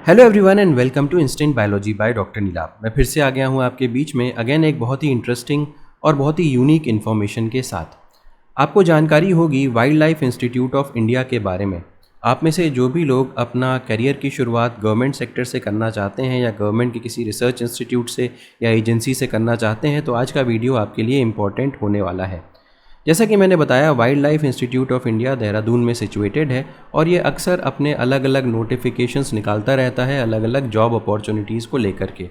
Hello everyone and welcome to instant biology by doctor Neelabh. मैं फिर से आ गया हूँ आपके बीच में अगेन एक बहुत ही इंटरेस्टिंग और बहुत ही यूनिक इन्फॉर्मेशन के साथ। आपको जानकारी होगी wild life institute of India के बारे में। आप में से जो भी लोग अपना करियर की शुरुआत गवर्नमेंट सेक्टर से करना चाहते हैं या गवर्नमेंट के किसी रिसर्च इंस्टीट्यूट से या एजेंसी से करना चाहते हैं तो आज का वीडियो आपके लिए इम्पॉर्टेंट होने वाला है। जैसा कि मैंने बताया, wild life institute of India Dehradun में सिचुएटेड है और ये अक्सर अपने अलग अलग नोटिफिकेशंस निकालता रहता है अलग अलग जॉब अपॉर्चुनिटीज़ को लेकर के।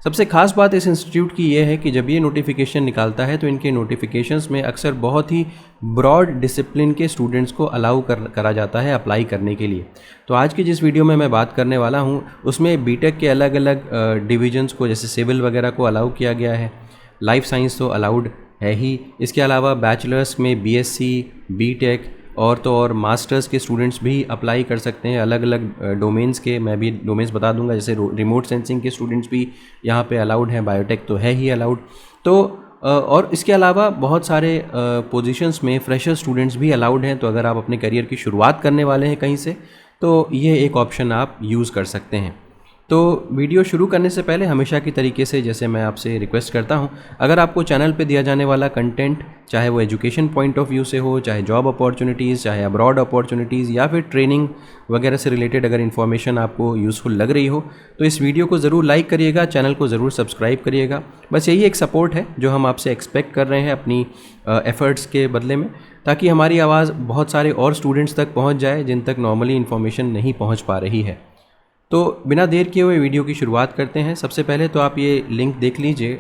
सबसे खास बात इस इंस्टीट्यूट की ये है कि जब ये नोटिफिकेशन निकालता है तो इनके नोटिफिकेशंस में अक्सर बहुत ही ब्रॉड डिसिप्लिन के स्टूडेंट्स को अलाउ करा जाता है अप्लाई करने के लिए। तो आज की जिस वीडियो में मैं बात करने वाला हूँ उसमें बीटेक के अलग अलग डिविजन्स को, जैसे सिविल वगैरह को अलाउ किया गया है। लाइफ साइंस तो अलाउड है ही, इसके अलावा बैचलर्स में बीएससी, बीटेक और मास्टर्स के स्टूडेंट्स भी अप्लाई कर सकते हैं अलग अलग डोमेन्स के। मैं भी डोमेन्स बता दूंगा, जैसे रिमोट सेंसिंग के स्टूडेंट्स भी यहाँ पे अलाउड हैं, बायोटेक तो है ही अलाउड। तो और इसके अलावा बहुत सारे पोजीशंस में फ्रेशर स्टूडेंट्स भी अलाउड हैं। तो अगर आप अपने करियर की शुरुआत करने वाले हैं कहीं से तो ये एक ऑप्शन आप यूज़ कर सकते हैं। तो वीडियो शुरू करने से पहले हमेशा की तरीके से जैसे मैं आपसे रिक्वेस्ट करता हूं, अगर आपको चैनल पे दिया जाने वाला कंटेंट चाहे वो एजुकेशन पॉइंट ऑफ व्यू से हो, चाहे जॉब अपॉर्चुनिटीज़, चाहे अब्रॉड अपॉर्चुनिटीज़ या फिर ट्रेनिंग वगैरह से रिलेटेड अगर इन्फॉर्मेशन आपको यूज़फुल लग रही हो तो इस वीडियो को ज़रूर लाइक करिएगा, चैनल को ज़रूर सब्सक्राइब करिएगा। बस यही एक सपोर्ट है जो हम आपसे एक्सपेक्ट कर रहे हैं अपनी एफ़र्ट्स के बदले में, ताकि हमारी आवाज़ बहुत सारे और स्टूडेंट्स तक पहुँच जाए जिन तक नॉर्मली इन्फॉर्मेशन नहीं पहुँच पा रही है। तो बिना देर किए हुए वीडियो की शुरुआत करते हैं। सबसे पहले तो आप ये लिंक देख लीजिए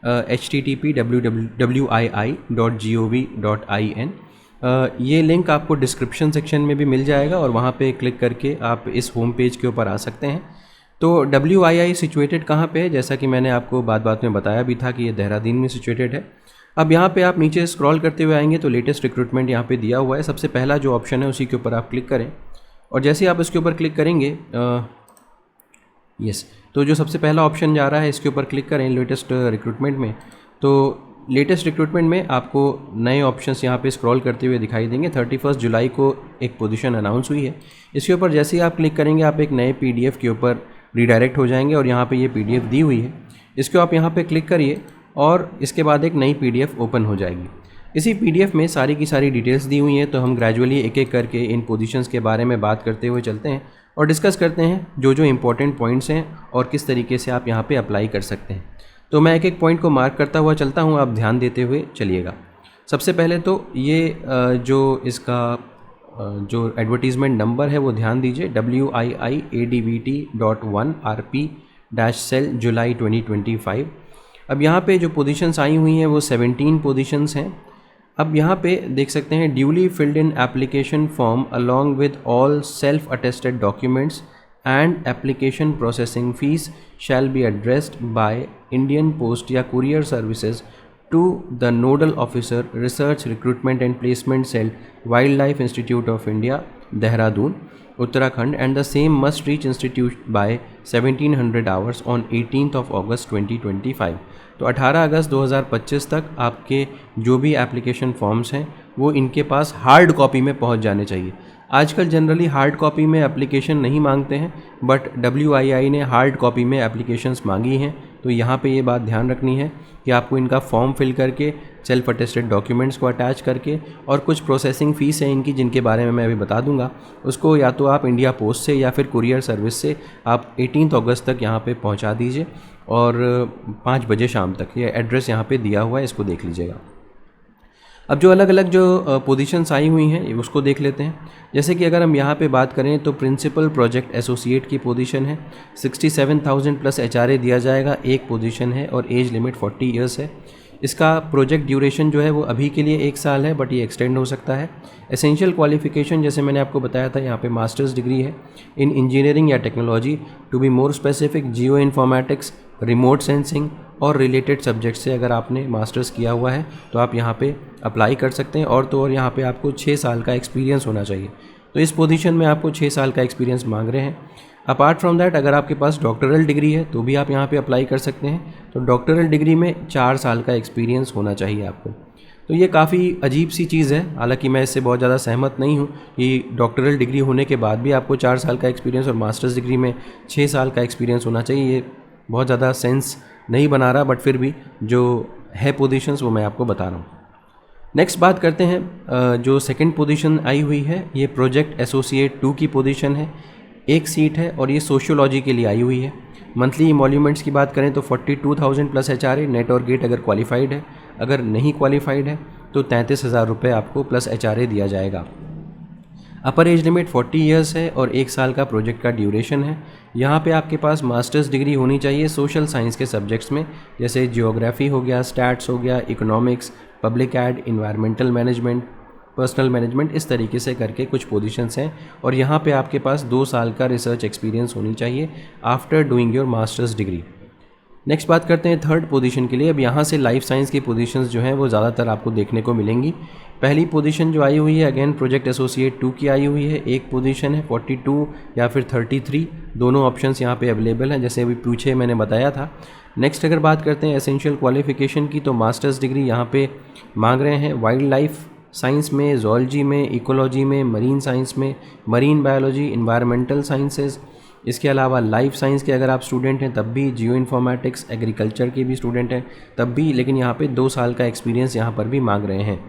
http://wii.gov.in। ये लिंक आपको डिस्क्रिप्शन सेक्शन में भी मिल जाएगा और वहाँ पे क्लिक करके आप इस होम पेज के ऊपर आ सकते हैं। तो WII सिचुएटेड कहाँ पे है, जैसा कि मैंने आपको बात में बताया भी था कि ये देहरादून में सिचुएटेड है। अब यहाँ पे आप नीचे स्क्रॉल करते हुए आएंगे तो लेटेस्ट रिक्रूटमेंट यहाँ पे दिया हुआ है। सबसे पहला जो ऑप्शन है उसी के ऊपर आप क्लिक करें और जैसे आप इसके ऊपर क्लिक करेंगे तो जो सबसे पहला ऑप्शन जा रहा है इसके ऊपर क्लिक करें लेटेस्ट रिक्रूटमेंट में। तो लेटेस्ट रिक्रूटमेंट में आपको नए ऑप्शंस यहाँ पे स्क्रॉल करते हुए दिखाई देंगे। 31 जुलाई को एक पोजीशन अनाउंस हुई है। इसके ऊपर जैसे ही आप क्लिक करेंगे आप एक नए PDF के ऊपर रीडायरेक्ट हो जाएंगे और यहाँ पे ये PDF दी हुई है, इसको आप यहाँ पे क्लिक करिए और इसके बाद एक नई PDF ओपन हो जाएगी। इसी PDF में सारी की सारी डिटेल्स दी हुई हैं। तो हम ग्रेजुअली एक एक करके इन पोजीशंस के बारे में बात करते हुए चलते हैं और डिस्कस करते हैं जो जो इम्पोर्टेंट पॉइंट्स हैं और किस तरीके से आप यहाँ पे अप्लाई कर सकते हैं। तो मैं एक एक पॉइंट को मार्क करता हुआ चलता हूँ, आप ध्यान देते हुए चलिएगा। सबसे पहले तो ये जो इसका जो एडवर्टीज़मेंट नंबर है वो ध्यान दीजिए, WIIADVT.1 RP-Cell जुलाई 2025। अब यहाँ पे जो पोजीशंस आई हुई हैं वो 17 पोजीशंस हैं। अब यहाँ पे देख सकते हैं duly filled in application form along with all self attested documents and application processing fee shall be addressed by Indian post या courier services to the nodal officer research recruitment and placement cell wildlife institute of India Dehradun Uttarakhand and the same must reach institute by 1700 hours on 18th of August 2025। तो 18 अगस्त 2025 तक आपके जो भी application forms हैं वो इनके पास hard copy में पहुंच जाने चाहिए। आजकल जनरली हार्ड कॉपी में एप्लीकेशन नहीं मांगते हैं, बट WII ने हार्ड कॉपी में एप्लीकेशंस मांगी हैं। तो यहाँ पे ये बात ध्यान रखनी है कि आपको इनका फॉर्म फिल करके सेल्फ अटेस्टेड डॉक्यूमेंट्स को अटैच करके और कुछ प्रोसेसिंग फ़ीस है इनकी जिनके बारे में मैं अभी बता दूंगा, उसको या तो आप इंडिया पोस्ट से या फिर कुरियर सर्विस से आप 18 अगस्त तक यहाँ पे पहुँचा दीजिए और 5 बजे शाम तक। ये एड्रेस यहाँ पे दिया हुआ है, इसको देख लीजिएगा। अब जो अलग अलग जो पोजीशंस आई हुई हैं उसको देख लेते हैं। जैसे कि अगर हम यहाँ पे बात करें तो प्रिंसिपल प्रोजेक्ट एसोसिएट की पोजीशन है, 67,000 प्लस HRA दिया जाएगा, एक पोजीशन है और एज लिमिट 40 ईयर्स है। इसका प्रोजेक्ट ड्यूरेशन जो है वो अभी के लिए 1 साल है, बट ये एक्सटेंड हो सकता है। एसेंशियल क्वालिफिकेशन जैसे मैंने आपको बताया था, यहाँ पे मास्टर्स डिग्री है इन इंजीनियरिंग या technology, to be more specific geoinformatics, remote sensing और रिलेटेड सब्जेक्ट से अगर आपने मास्टर्स किया हुआ है तो आप यहाँ पे अप्लाई कर सकते हैं। और तो और यहाँ पे आपको 6 साल का एक्सपीरियंस होना चाहिए। तो इस पोजीशन में आपको 6 साल का एक्सपीरियंस मांग रहे हैं। अपार्ट फ्रॉम दैट अगर आपके पास डॉक्टरल डिग्री है तो भी आप यहाँ पे अप्लाई कर सकते हैं। तो डॉक्टरल डिग्री में 4 साल का एक्सपीरियंस होना चाहिए आपको। तो ये काफ़ी अजीब सी चीज़ है, हालांकि मैं इससे बहुत ज़्यादा सहमत नहीं हूँ कि डॉक्टरल डिग्री होने के बाद भी आपको 4 साल का एक्सपीरियंस और मास्टर्स डिग्री में 6 साल का एक्सपीरियंस होना चाहिए। ये बहुत ज़्यादा सेंस नहीं बना रहा, बट फिर भी जो है पोजीशंस वो मैं आपको बता रहा हूँ। नेक्स्ट बात करते हैं, जो सेकंड पोजीशन आई हुई है ये प्रोजेक्ट एसोसिएट 2 की पोजीशन है, एक सीट है और ये सोशियोलॉजी के लिए आई हुई है। मंथली इमोल्यूमेंट्स की बात करें तो 42,000 प्लस HRA नेट और गेट अगर क्वालिफाइड है, अगर नहीं क्वालिफाइड है तो 33,000 रुपये आपको प्लस HRA दिया जाएगा। अपर एज लिमिट 40 ईयर्स है और 1 साल का प्रोजेक्ट का ड्यूरेशन है। यहाँ पे आपके पास मास्टर्स डिग्री होनी चाहिए सोशल साइंस के सब्जेक्ट्स में, जैसे जियोग्राफी हो गया, स्टैट्स हो गया, economics, public ad, environmental management, personnel management, इस तरीके से करके कुछ पोजीशंस हैं। और यहाँ पे आपके पास 2 साल का रिसर्च एक्सपीरियंस होनी चाहिए after doing your masters degree. Next बात करते हैं थर्ड पोजीशन के लिए। अब यहाँ से लाइफ साइंस की पोजीशंस जो हैं वो ज़्यादातर आपको देखने को मिलेंगी। पहली पोजीशन जो आई हुई है अगेन प्रोजेक्ट एसोसिएट 2 की आई हुई है, एक पोजीशन है 42 या फिर 33, दोनों ऑप्शंस यहाँ पे अवेलेबल हैं, जैसे अभी पीछे मैंने बताया था। नेक्स्ट अगर बात करते हैं एसेंशियल क्वालिफिकेशन की, तो मास्टर्स डिग्री यहाँ पे मांग रहे हैं वाइल्ड लाइफ साइंस में, जोलॉजी में, इकोलॉजी में, मरीन साइंस में, मरीन बायोलॉजी, इन्वायरमेंटल साइंसेज। इसके अलावा लाइफ साइंस के अगर आप स्टूडेंट हैं तब भी, जियो इन्फॉर्मेटिक्स, एग्रीकल्चर के भी स्टूडेंट हैं तब भी, लेकिन यहाँ पे 2 साल का एक्सपीरियंस यहाँ पर भी मांग रहे हैं,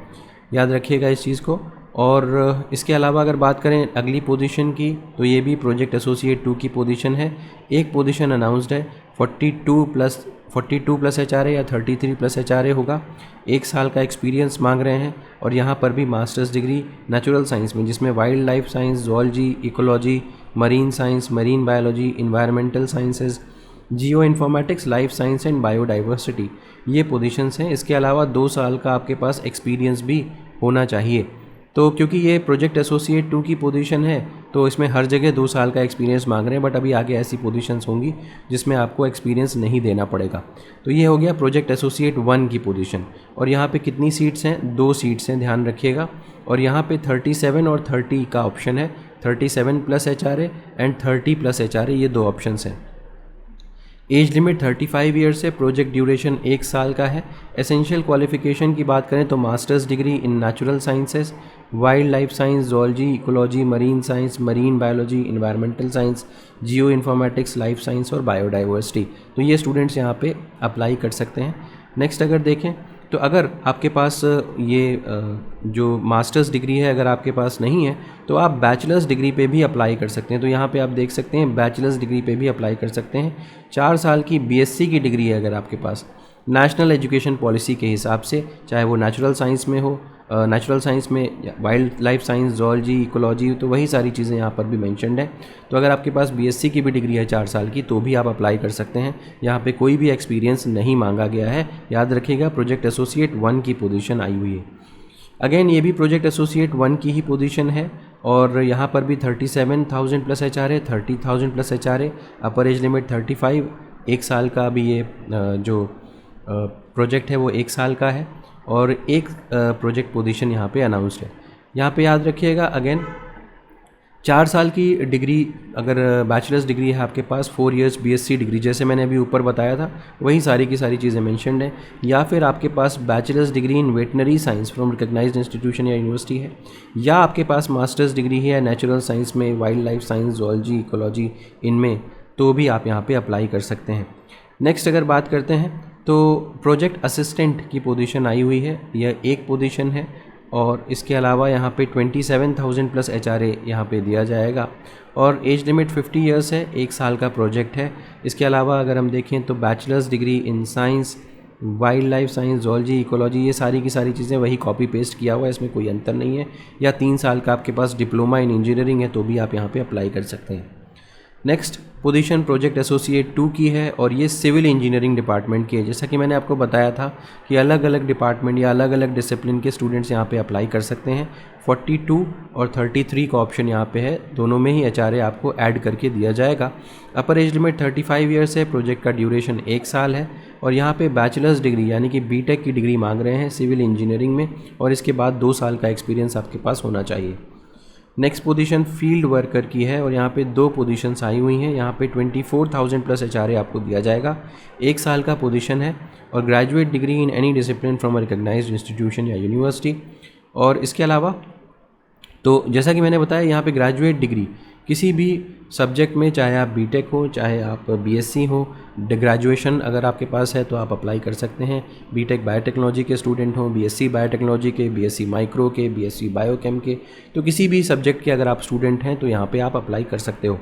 याद रखिएगा इस चीज़ को। और इसके अलावा अगर बात करें अगली पोजीशन की, तो ये भी प्रोजेक्ट एसोसिएट 2 की पोजीशन है। एक पोजीशन अनाउंस्ड है, 42 प्लस HRA या 33 प्लस HRA होगा, 1 साल का एक्सपीरियंस मांग रहे हैं। और यहाँ पर भी मास्टर्स डिग्री नेचुरल साइंस में, जिसमें wild life science, zoology, ecology, marine science, marine biology, environmental sciences, geo informatics, life science and biodiversity, ये पोजीशंस हैं। इसके अलावा 2 साल का आपके पास एक्सपीरियंस भी होना चाहिए। तो क्योंकि ये प्रोजेक्ट एसोसिएट 2 की पोजीशन है तो इसमें हर जगह 2 साल का एक्सपीरियंस मांग रहे हैं, बट अभी आगे ऐसी पोजीशंस होंगी जिसमें आपको एक्सपीरियंस नहीं देना पड़ेगा। तो ये हो गया प्रोजेक्ट एसोसिएट 1 की पोजीशन। और यहाँ पे कितनी सीट्स हैं? 2 सीट्स हैं, ध्यान रखिएगा। और यहाँ पे 37 और 30 का ऑप्शन है, 37 plus HRA and 30 plus HRA, ये 2 ऑप्शंस हैं। एज लिमिट 35 ईयर्स है, प्रोजेक्ट ड्यूरेशन 1 साल का है। एसेंशियल क्वालिफिकेशन की बात करें तो masters degree in natural sciences, wild life science, zoology, ecology, marine science, marine biology, environmental science, geo informatics, life science और बायोडाइवर्सिटी। तो ये स्टूडेंट्स यहाँ पे अप्लाई कर सकते हैं। नेक्स्ट अगर देखें तो अगर आपके पास ये जो मास्टर्स डिग्री है अगर आपके पास नहीं है तो आप बैचलर्स डिग्री पे भी अप्लाई कर सकते हैं। तो यहाँ पे आप देख सकते हैं बैचलर्स डिग्री पे भी अप्लाई कर सकते हैं। 4 साल की BSc की डिग्री है अगर आपके पास, नेशनल एजुकेशन पॉलिसी के हिसाब से, चाहे वो नेचुरल साइंस में हो, नेचुरल साइंस में wildlife science, zoology, ecology, तो वही सारी चीज़ें यहाँ पर भी मेंशन्ड है। तो अगर आपके पास BSc की भी डिग्री है 4 साल की तो भी आप अप्लाई कर सकते हैं। यहाँ पे कोई भी एक्सपीरियंस नहीं मांगा गया है, याद रखिएगा। प्रोजेक्ट एसोसिएट 1 की पोजीशन आई हुई है। अगेन ये भी प्रोजेक्ट एसोसिएट 1 की ही पोजीशन है और यहाँ पर भी 37,000 प्लस HRA, 30,000 प्लस HRA, अपर एज लिमिट 35, 1 साल का भी ये जो प्रोजेक्ट है वो 1 साल का है। और एक प्रोजेक्ट पोजीशन यहाँ पे अनाउंस्ड है। यहाँ पे याद रखिएगा अगेन 4 साल की डिग्री अगर बैचलर्स डिग्री है आपके पास, 4 इयर्स BSc डिग्री, जैसे मैंने अभी ऊपर बताया था वही सारी की सारी चीज़ें मेंशन्ड हैं। या फिर आपके पास bachelor's degree in veterinary science from recognised institution या यूनिवर्सिटी है, या आपके पास मास्टर्स डिग्री है नेचुरल साइंस में, wildlife science, zoology, ecology, इनमें, तो भी आप यहाँ पर अप्लाई कर सकते हैं। नेक्स्ट अगर बात करते हैं तो प्रोजेक्ट असिस्टेंट की पोजीशन आई हुई है, यह एक पोजीशन है। और इसके अलावा यहाँ पे 27,000 प्लस HRA यहाँ पे दिया जाएगा और एज लिमिट 50 इयर्स है, 1 साल का प्रोजेक्ट है। इसके अलावा अगर हम देखें तो bachelors degree in science, wild life science, zoology, ecology, ये सारी की सारी चीज़ें वही कॉपी पेस्ट किया हुआ है, इसमें कोई अंतर नहीं है। या 3 साल का आपके पास डिप्लोमा इन इंजीनियरिंग है तो भी आप यहाँ पर अप्लाई कर सकते हैं। नेक्स्ट पोजीशन प्रोजेक्ट एसोसिएट 2 की है और ये सिविल इंजीनियरिंग डिपार्टमेंट की है। जैसा कि मैंने आपको बताया था कि अलग अलग डिपार्टमेंट या अलग अलग डिसिप्लिन के स्टूडेंट्स यहाँ पे अप्लाई कर सकते हैं। 42 और 33 का ऑप्शन यहाँ पे है, दोनों में ही HRA आपको ऐड करके दिया जाएगा। अपर एज लिमिट 35 ईयर्स है, प्रोजेक्ट का ड्यूरेशन 1 साल है और यहाँ पे बैचलर्स डिग्री यानी कि BTech की डिग्री मांग रहे हैं सिविल इंजीनियरिंग में और इसके बाद 2 साल का एक्सपीरियंस आपके पास होना चाहिए। नेक्स्ट पोजीशन फील्ड वर्कर की है और यहाँ पे 2 पोजीशंस आई हुई हैं। यहाँ पे 24,000 प्लस HRA आपको दिया जाएगा, 1 साल का पोजीशन है, और graduate degree in any discipline from a recognised institution या यूनिवर्सिटी। और इसके अलावा तो जैसा कि मैंने बताया, यहाँ पे ग्रेजुएट डिग्री किसी भी सब्जेक्ट में, चाहे आप बीटेक हो, चाहे आप बीएससी हो, ग्रेजुएशन अगर आपके पास है तो आप अप्लाई कर सकते हैं। बीटेक बायोटेक्नोलॉजी के स्टूडेंट हो, बीएससी बायोटेक्नोलॉजी के, बीएससी माइक्रो के, बीएससी बायोकेम के, तो किसी भी सब्जेक्ट के अगर आप स्टूडेंट हैं तो यहाँ पे आप अप्लाई कर सकते हो।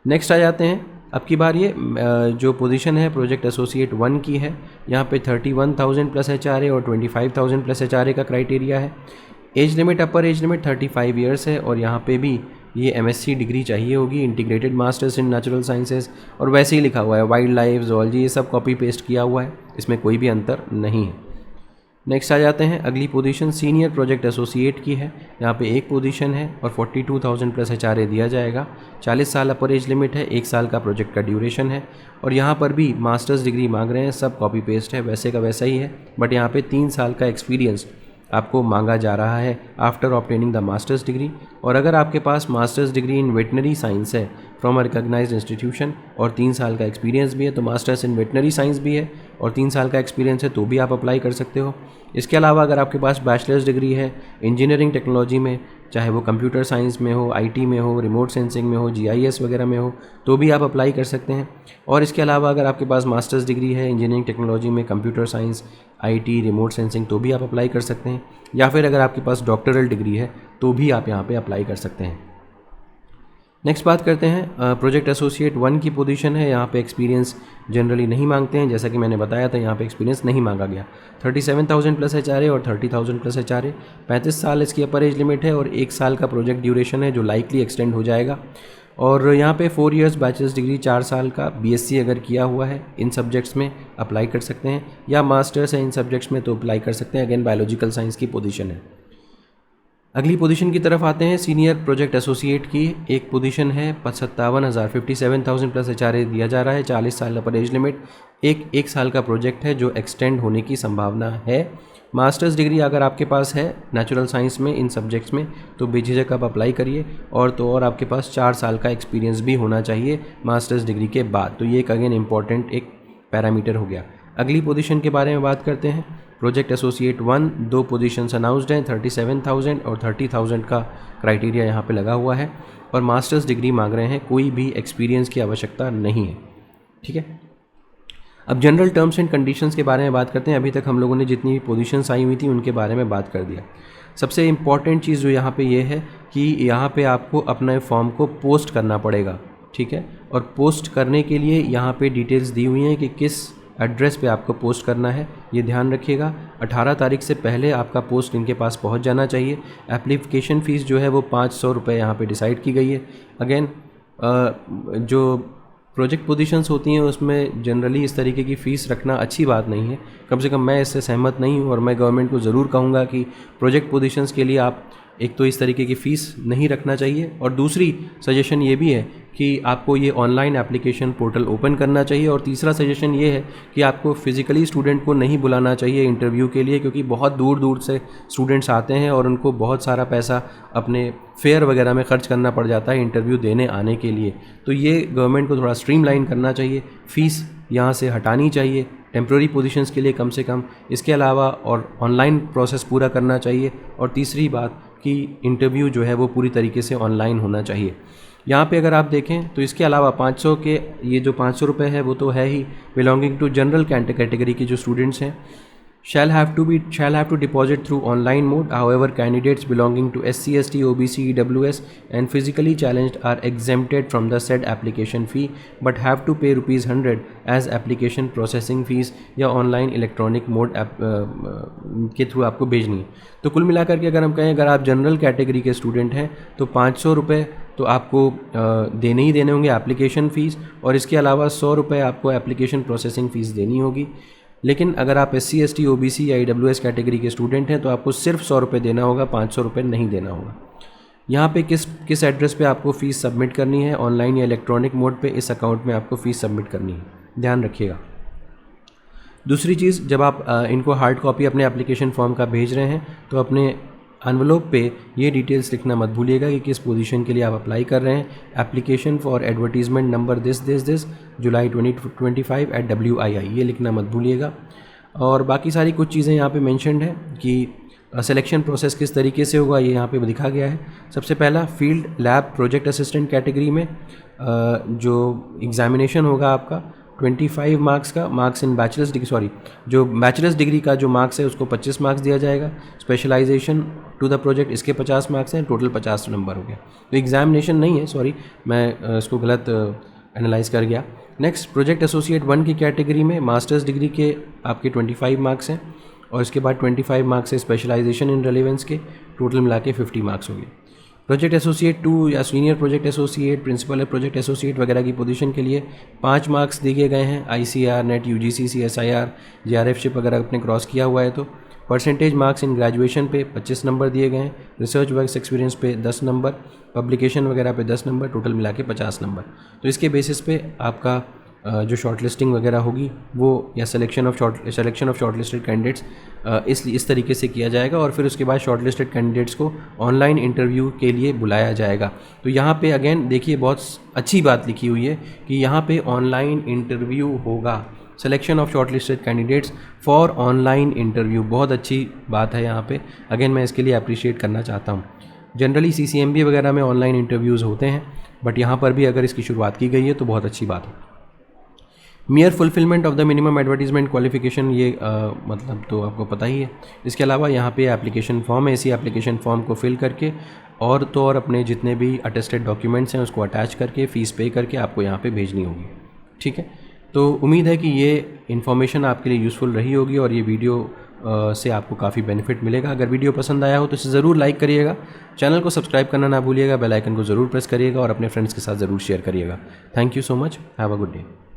नेक्स्ट आ जाते हैं, अब की बार ये जो पोजीशन है प्रोजेक्ट एसोसिएट 1 की है। यहाँ पे 31,000 प्लस HRA और 25,000 प्लस HRA का क्राइटेरिया है। एज लिमिट, अपर एज लिमिट 35 ईयर्स है, और यहाँ पे भी ये MSc डिग्री चाहिए होगी, integrated masters in natural sciences, और वैसे ही लिखा हुआ है वाइल्ड लाइफ, ज़ूलॉजी, ये सब कॉपी पेस्ट किया हुआ है, इसमें कोई भी अंतर नहीं है। नेक्स्ट आ जाते हैं, अगली पोजीशन सीनियर प्रोजेक्ट एसोसिएट की है। यहाँ पे 1 पोजीशन है और 42,000 प्लस HRA दिया जाएगा, 40 साल अपर एज लिमिट है, 1 साल का प्रोजेक्ट का ड्यूरेशन है, और यहाँ पर भी मास्टर्स डिग्री मांग रहे हैं, सब कॉपी पेस्ट है, वैसे का वैसा ही है, बट यहाँ पे 3 साल का एक्सपीरियंस आपको मांगा जा रहा है after obtaining the master's degree. और अगर आपके पास master's degree in veterinary science है फ्रॉम अ रिकॉग्नाइज्ड इंस्टीट्यूशन और 3 साल का एक्सपीरियंस भी है, तो मास्टर्स इन वेटनरी साइंस भी है और 3 साल का एक्सपीरियंस है, तो भी आप अप्लाई कर सकते हो। इसके अलावा अगर आपके पास बैचलर्स डिग्री है इंजीनियरिंग टेक्नोलॉजी में, चाहे वो कंप्यूटर साइंस में हो, IT में हो, रिमोट सेंसिंग में हो, GIS वगैरह में हो, तो भी आप अप्लाई कर सकते हैं। और इसके अलावा अगर आपके पास मास्टर्स डिग्री है इंजीनियरिंग टेक्नोलॉजी में, computer science, IT, remote sensing, तो भी आप अप्लाई कर सकते हैं। या फिर अगर आपके पास डॉक्टरल डिग्री है तो भी आप यहाँ पे अप्लाई कर सकते हैं। नेक्स्ट बात करते हैं, प्रोजेक्ट एसोसिएट 1 की पोजीशन है। यहाँ पे एक्सपीरियंस जनरली नहीं मांगते हैं, जैसा कि मैंने बताया था, यहाँ पे एक्सपीरियंस नहीं मांगा गया। 37,000 प्लस HRA और 30,000 प्लस HRA, 35 साल इसकी अपर एज लिमिट है और 1 साल का प्रोजेक्ट ड्यूरेशन है, जो लाइकली एक्सटेंड हो जाएगा। और यहाँ पे 4 इयर्स बैचलर्स डिग्री, 4 साल का BSc अगर किया हुआ है इन सब्जेक्ट्स में अप्लाई कर सकते हैं, या मास्टर्स है इन सब्जेक्ट्स में तो अप्लाई कर सकते हैं। अगेन बायोलॉजिकल साइंस की पोजीशन है। अगली पोजीशन की तरफ आते हैं, सीनियर प्रोजेक्ट एसोसिएट की 1 पोजीशन है, 57,000 प्लस HRA दिया जा रहा है, 40 साल अपर एज लिमिट, 1 साल का प्रोजेक्ट है जो एक्सटेंड होने की संभावना है। मास्टर्स डिग्री अगर आपके पास है नेचुरल साइंस में इन सब्जेक्ट्स में तो बेझिझक आप अप्लाई करिए, और आपके पास 4 साल का एक्सपीरियंस भी होना चाहिए मास्टर्स डिग्री के बाद, तो ये एक अगेन इम्पॉर्टेंट एक पैरामीटर हो गया। अगली पोजीशन के बारे में बात करते हैं, प्रोजेक्ट एसोसिएट 1, 2 पोजीशंस अनाउंस्ड हैं, 37,000 और 30,000 का क्राइटेरिया यहाँ पे लगा हुआ है, और मास्टर्स डिग्री मांग रहे हैं, कोई भी एक्सपीरियंस की आवश्यकता नहीं है। ठीक है, अब जनरल टर्म्स एंड कंडीशंस के बारे में बात करते हैं। अभी तक हम लोगों ने जितनी भी पोजीशंस आई हुई थी उनके बारे में बात कर दिया। सबसे इम्पॉर्टेंट चीज़ जो यहाँ पे ये है कि यहाँ पे आपको अपने फॉर्म को पोस्ट करना पड़ेगा। ठीक है, और पोस्ट करने के लिए यहाँ पे डिटेल्स दी हुई हैं कि किस एड्रेस पे आपको पोस्ट करना है, ये ध्यान रखिएगा। 18 तारीख से पहले आपका पोस्ट इनके पास पहुंच जाना चाहिए। एप्लीकेशन फ़ीस जो है वो 500 रुपये यहाँ पे डिसाइड की गई है। अगेन जो प्रोजेक्ट पोजीशंस होती हैं उसमें जनरली इस तरीके की फ़ीस रखना अच्छी बात नहीं है, कम से कम मैं इससे सहमत नहीं हूँ, और मैं गवर्नमेंट को ज़रूर कहूँगा कि प्रोजेक्ट पोजीशंस के लिए आप एक तो इस तरीके की फ़ीस नहीं रखना चाहिए, और दूसरी सजेशन ये भी है कि आपको ये ऑनलाइन एप्लीकेशन पोर्टल ओपन करना चाहिए, और तीसरा सजेशन ये है कि आपको फ़िज़िकली स्टूडेंट को नहीं बुलाना चाहिए इंटरव्यू के लिए, क्योंकि बहुत दूर दूर से स्टूडेंट्स आते हैं और उनको बहुत सारा पैसा अपने फेयर वगैरह में ख़र्च करना पड़ जाता है इंटरव्यू देने आने के लिए। तो ये गवर्नमेंट को थोड़ा स्ट्रीमलाइन करना चाहिए, फ़ीस यहाँ से हटानी चाहिए टेम्प्रेरी पोजीशंस के लिए कम से कम, इसके अलावा और ऑनलाइन प्रोसेस पूरा करना चाहिए, और तीसरी बात कि इंटरव्यू जो है वो पूरी तरीके से ऑनलाइन होना चाहिए। यहाँ पे अगर आप देखें तो इसके अलावा 500 के ये जो 500 रुपये है वो तो है ही बिलोंगिंग टू जनरल कैटेगरी के जो स्टूडेंट्स हैं, shall have to deposit through online mode. However, candidates belonging to SC, ST, OBC, EWS and physically challenged are exempted from the said application fee but have to pay ₹100 as application processing fees या online electronic mode के through आपको भेजनी है। तो कुल मिलाकर के अगर हम कहें, अगर आप जनरल कैटेगरी के स्टूडेंट हैं तो 500 रुपये तो आपको देने ही देने होंगे एप्लीकेशन फ़ीस, और इसके अलावा 100 रुपये आपको एप्लीकेशन प्रोसेसिंग फ़ीस देनी होगी। लेकिन अगर आप SC, ST, OBC या EWS कैटेगरी के स्टूडेंट हैं तो आपको सिर्फ 100 रुपये देना होगा, 500 रुपये नहीं देना होगा। यहाँ पे किस एड्रेस पे आपको फ़ीस सबमिट करनी है, ऑनलाइन या इलेक्ट्रॉनिक मोड पे, इस अकाउंट में आपको फ़ीस सबमिट करनी है, ध्यान रखिएगा। दूसरी चीज़, जब आप इनको हार्ड कॉपी अपने एप्लीकेशन फॉर्म का भेज रहे हैं तो अपने एनवलप पे ये डिटेल्स लिखना मत भूलिएगा कि किस पोजीशन के लिए आप अप्लाई कर रहे हैं। Application for advertisement number this July 2025 @WII, ये लिखना मत भूलिएगा। और बाकी सारी कुछ चीज़ें यहाँ पे मेंशन्ड है कि सिलेक्शन प्रोसेस किस तरीके से होगा, ये यहाँ पे दिखा गया है। सबसे पहला field lab project assistant category में जो एग्जामिनेशन होगा आपका 25 मार्क्स का, marks in bachelors degree, sorry जो बैचलर्स डिग्री का जो मार्क्स है उसको 25 मार्क्स दिया जाएगा। स्पेशलाइजेशन टू द प्रोजेक्ट इसके 50 मार्क्स हैं, टोटल 50 नंबर हो गया। तो एग्जामिनेशन नहीं है, सॉरी मैं इसको गलत एनालाइज कर गया। नेक्स्ट प्रोजेक्ट एसोसिएट 1 की कैटेगरी में मास्टर्स डिग्री के आपके 25 मार्क्स हैं और इसके बाद 25 मार्क्स है स्पेशलाइजेशन इन रेलेवेंस के, टोटल मिला के 50 मार्क्स हो गए। प्रोजेक्ट एसोसिएट 2 या senior project associate, principal project associate वगैरह की पोजीशन के लिए 5 मार्क्स दिए गए हैं। ICAR, net, UGC, CSIR, JRF ship वगैरह आपने क्रॉस किया हुआ है तो। परसेंटेज मार्क्स इन ग्रेजुएशन पे 25 नंबर दिए गए हैं, रिसर्च वर्क एक्सपीरियंस पे 10 नंबर, पब्लिकेशन वगैरह पे 10 नंबर, टोटल मिला के 50 नंबर। तो इसके बेसिस पे आपका जो शॉर्ट लिस्टिंग वगैरह होगी वो या selection of short listed candidates इस तरीके से किया जाएगा और फिर उसके बाद शॉर्ट लिस्टेड कैंडिडेट्स को ऑनलाइन इंटरव्यू के लिए बुलाया जाएगा। तो यहाँ पे अगेन देखिए बहुत अच्छी बात लिखी हुई है कि यहाँ पे ऑनलाइन इंटरव्यू होगा, selection of short listed candidates for online interview, बहुत अच्छी बात है यहाँ पे। अगेन मैं इसके लिए अप्रिशिएट करना चाहता हूँ। जनरली CCMB वगैरह में ऑनलाइन इंटरव्यूज़ होते हैं बट यहाँ पर भी अगर इसकी शुरुआत की गई है तो बहुत अच्छी बात है। मियर fulfilment of the minimum advertisement qualification, ये मतलब तो आपको पता ही है। इसके अलावा यहाँ पे एप्लीकेशन फॉर्म है, इसी एप्लीकेशन फॉर्म को फिल करके और तो और अपने जितने भी अटेस्टेड डॉक्यूमेंट्स हैं उसको अटैच करके फ़ीस पे करके आपको यहाँ पे भेजनी होगी। ठीक है, तो उम्मीद है कि ये इन्फॉर्मेशन आपके लिए यूज़फुल रही होगी और ये वीडियो से आपको काफ़ी बेनिफिट मिलेगा। अगर वीडियो पसंद आया हो तो इसे ज़रूर लाइक करिएगा, चैनल को सब्सक्राइब करना ना भूलिएगा, बेल आइकन को ज़रूर प्रेस करिएगा और अपने फ्रेंड्स के साथ ज़रूर शेयर करिएगा। Thank you so much, have a good day.